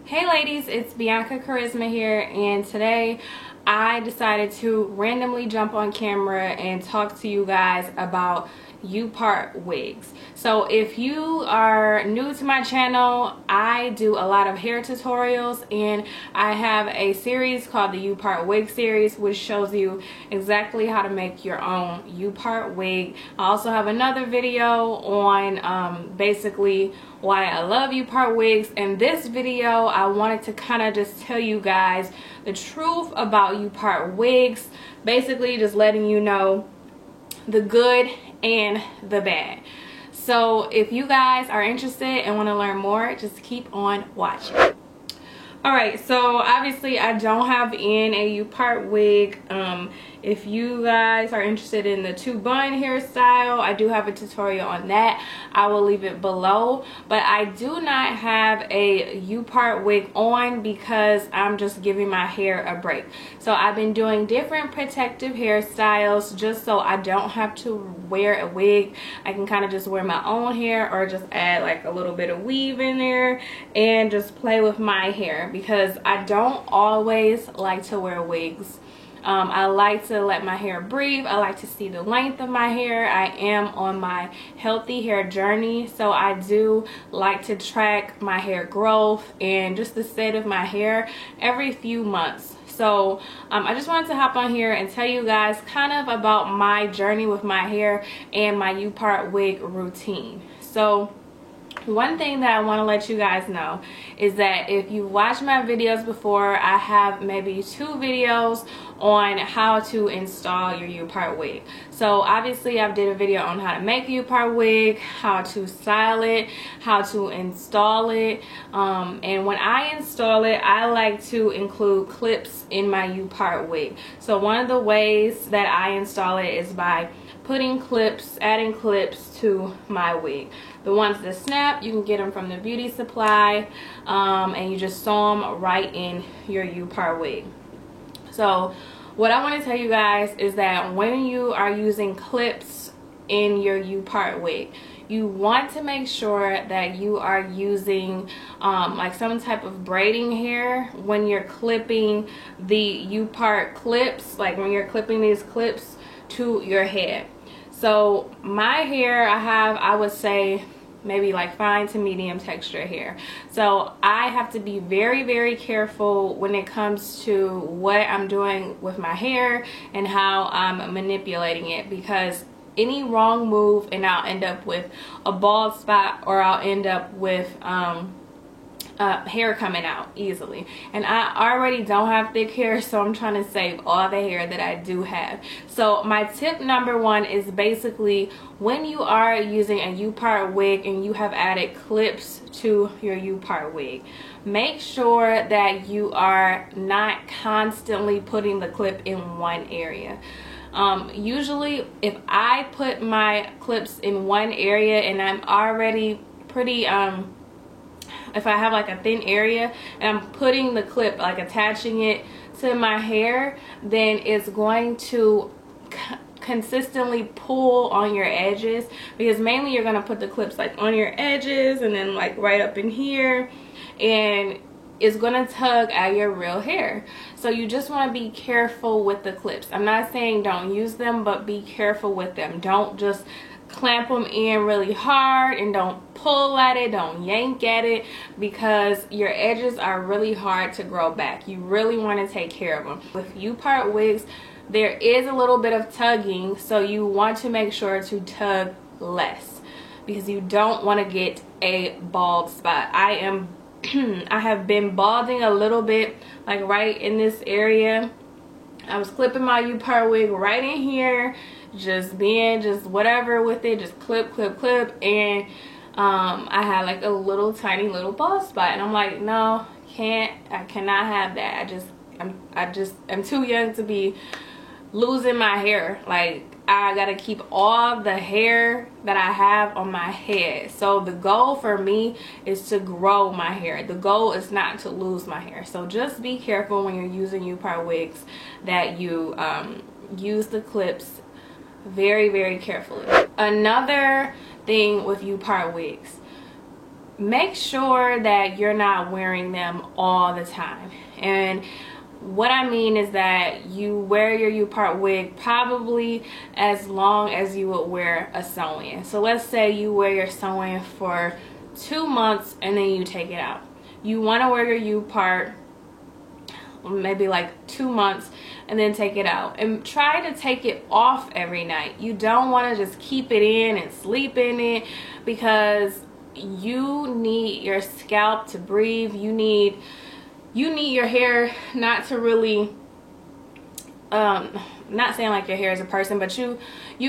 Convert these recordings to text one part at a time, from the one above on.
Hey ladies, it's Bianca Charisma here, and today I decided to randomly jump on camera and talk to you guys about U-part wigs. So if you are new to my channel, I do a lot of hair tutorials, and I have a series called the U-part wig series, which shows you exactly how to make your own U-part wig. I also have another video on basically why I love U-part wigs. In this video, I wanted to kind of just tell you guys the truth about U-part wigs, basically just letting you know the good and the bad. So if you guys are interested and want to learn more, just keep on watching. Alright, so obviously I don't have in a U-part wig. If you guys are interested in the 2-bun hairstyle, I do have a tutorial on that. I will leave it below. But I do not have a U-part wig on because I'm just giving my hair a break. So I've been doing different protective hairstyles just so I don't have to wear a wig. I can kind of just wear my own hair or just add like a little bit of weave in there and just play with my hair, because I don't always like to wear wigs. I like to let my hair breathe. I like to see the length of my hair. I am on my healthy hair journey, so I do like to track my hair growth and just the state of my hair every few months. So I just wanted to hop on here and tell you guys kind of about my journey with my hair and my U-part wig routine. So one thing that I want to let you guys know is that if you watched my videos before, I have maybe 2 videos on how to install your U-part wig. So obviously I did a video on how to make a U-part wig, how to style it, how to install it, and when I install it, I like to include clips in my U-part wig. So one of the ways that I install it is by putting clips, adding clips to my wig. The ones that snap, you can get them from the beauty supply, and you just sew them right in your U-part wig. So what I want to tell you guys is that when you are using clips in your U-part wig, you want to make sure that you are using like some type of braiding hair when you're clipping the U-part clips, like when you're clipping these clips to your head. So my hair, I would say maybe like fine to medium texture hair. So I have to be very, very careful when it comes to what I'm doing with my hair and how I'm manipulating it, because any wrong move and I'll end up with a bald spot, or I'll end up with hair coming out easily. And I already don't have thick hair, so I'm trying to save all the hair that I do have. So my tip number 1 is basically when you are using a U-part wig and you have added clips to your U-part wig, make sure that you are not constantly putting the clip in one area. Usually if I put my clips in one area and I'm already pretty if I have like a thin area and I'm putting the clip, like attaching it to my hair, then it's going to consistently pull on your edges, because mainly you're going to put the clips like on your edges and then like right up in here, and it's going to tug at your real hair. So you just want to be careful with the clips. I'm not saying don't use them, but be careful with them. Don't just clamp them in really hard, and don't pull at it, don't yank at it, because your edges are really hard to grow back. You really want to take care of them. With U-part wigs, there is a little bit of tugging, so you want to make sure to tug less, because you don't want to get a bald spot. I have been balding a little bit, like right in this area. I was clipping my U-part wig right in here, just whatever with it, just clip, and I had like a little tiny little bald spot, and I'm like, no, I cannot have that. I'm too young to be losing my hair. Like, I gotta keep all the hair that I have on my head. So the goal for me is to grow my hair. The goal is not to lose my hair. So just be careful when you're using U-part wigs that you use the clips very, very carefully. Another thing with U-part wigs, make sure that you're not wearing them all the time. And what I mean is that you wear your U-part wig probably as long as you would wear a sew-in. So let's say you wear your sew-in for 2 months and then you take it out. You want to wear your U-part maybe like 2 months and then take it out, and try to take it off every night. You don't want to just keep it in and sleep in it, because you need your scalp to breathe. You need your hair not to really not saying like your hair is a person, but you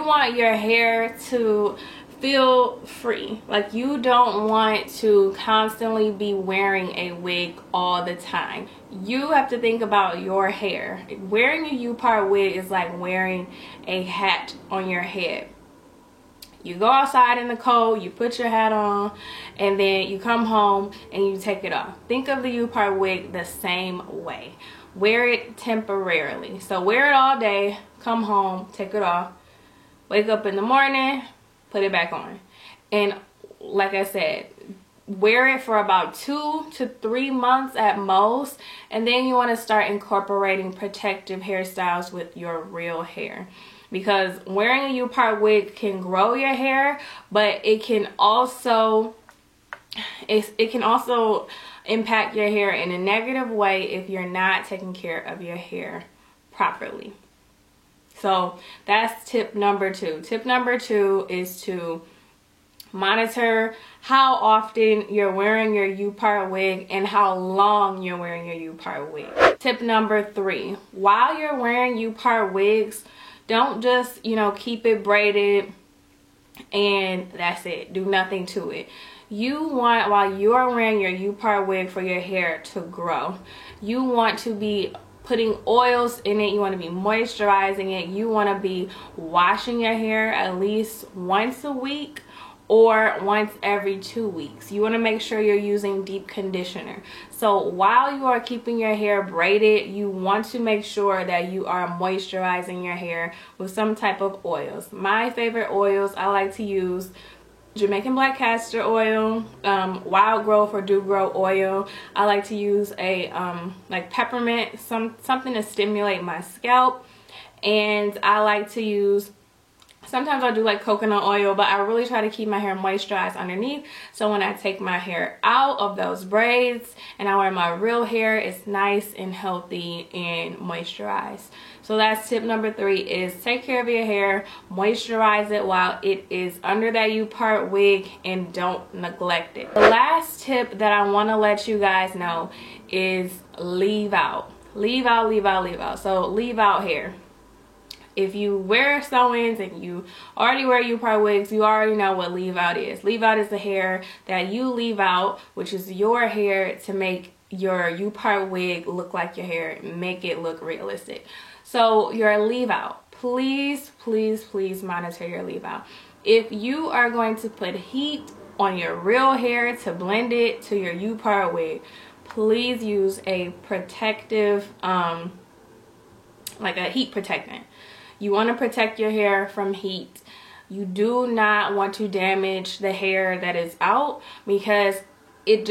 want your hair to feel free. Like, you don't want to constantly be wearing a wig all the time. You have to think about your hair. Wearing a U-part wig is like wearing a hat on your head. You go outside in the cold, you put your hat on, and then you come home and you take it off. Think of the U-part wig the same way. Wear it temporarily. So wear it all day, come home, take it off, wake up in the morning, put it back on. And like I said, wear it for about 2 to 3 months at most, and then you want to start incorporating protective hairstyles with your real hair. Because wearing a U-part wig can grow your hair, but it can also impact your hair in a negative way if you're not taking care of your hair properly. So that's tip number 2. Tip number 2 is to monitor how often you're wearing your U-part wig and how long you're wearing your U-part wig. Tip number 3, while you're wearing U-part wigs, don't just, keep it braided and that's it. Do nothing to it. You want, while you're wearing your U-part wig, for your hair to grow. You want to be putting oils in it. You want to be moisturizing it. You want to be washing your hair at least once a week or once every 2 weeks. You want to make sure you're using deep conditioner. So while you are keeping your hair braided, you want to make sure that you are moisturizing your hair with some type of oils. My favorite oils, I like to use Jamaican black castor oil, wild growth or dew grow oil. I like to use a like peppermint, something to stimulate my scalp. And I like to use, sometimes I do like coconut oil, but I really try to keep my hair moisturized underneath, so when I take my hair out of those braids and I wear my real hair, it's nice and healthy and moisturized. So that's tip number 3, is take care of your hair, moisturize it while it is under that U-part wig, and don't neglect it. The last tip that I want to let you guys know is leave out. Leave out, leave out, leave out. So leave out hair. If you wear sew-ins and you already wear U-part wigs, you already know what leave out is. Leave out is the hair that you leave out, which is your hair, to make your U-part wig look like your hair, make it look realistic. So your leave out, please, please, please monitor your leave out. If you are going to put heat on your real hair to blend it to your U-part wig, please use a protective, like a heat protectant. You want to protect your hair from heat. You do not want to damage the hair that is out, because it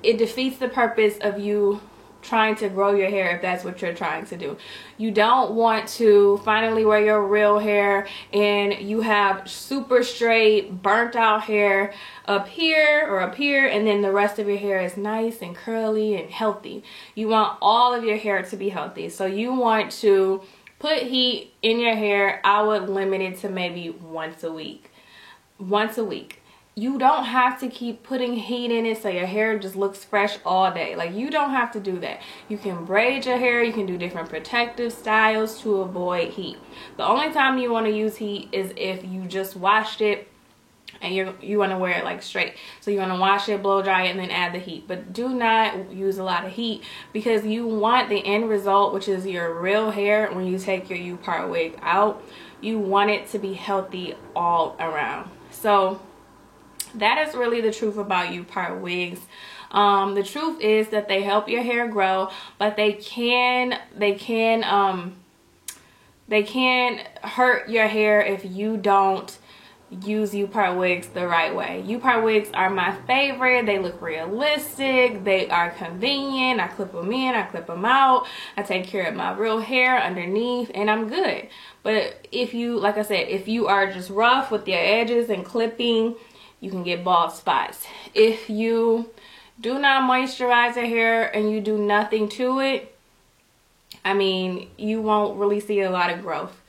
defeats the purpose of you trying to grow your hair if that's what you're trying to do. You don't want to finally wear your real hair and you have super straight, burnt out hair up here or up here, and then the rest of your hair is nice and curly and healthy. You want all of your hair to be healthy. So you want to put heat in your hair. I would limit it to maybe once a week. Once a week. You don't have to keep putting heat in it so your hair just looks fresh all day. Like, you don't have to do that. You can braid your hair. You can do different protective styles to avoid heat. The only time you want to use heat is if you just washed it and you want to wear it like straight. So you want to wash it, blow dry it, and then add the heat. But do not use a lot of heat, because you want the end result, which is your real hair, when you take your U-part wig out. You want it to be healthy all around. So that is really the truth about U-part wigs. The truth is that they help your hair grow, but they can hurt your hair if you don't use U-Part wigs the right way. U-Part wigs are my favorite. They look realistic. They are convenient. I clip them in, I clip them out. I take care of my real hair underneath, and I'm good. But if you, like I said, if you are just rough with your edges and clipping, you can get bald spots. If you do not moisturize your hair and you do nothing to it, I mean, you won't really see a lot of growth.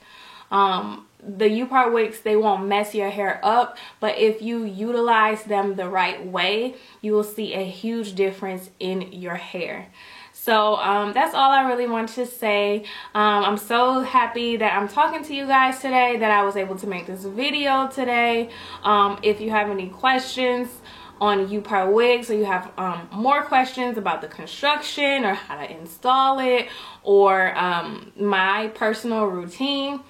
The U-Part wigs, they won't mess your hair up, but if you utilize them the right way, you will see a huge difference in your hair. So that's all I really wanted to say. I'm so happy that I'm talking to you guys today, that I was able to make this video today. If you have any questions on U-Part wigs, or you have more questions about the construction or how to install it, or my personal routine,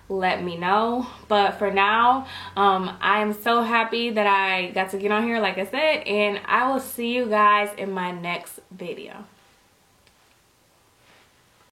let me know. But for now, I am so happy that I got to get on here, like I said, and I will see you guys in my next video.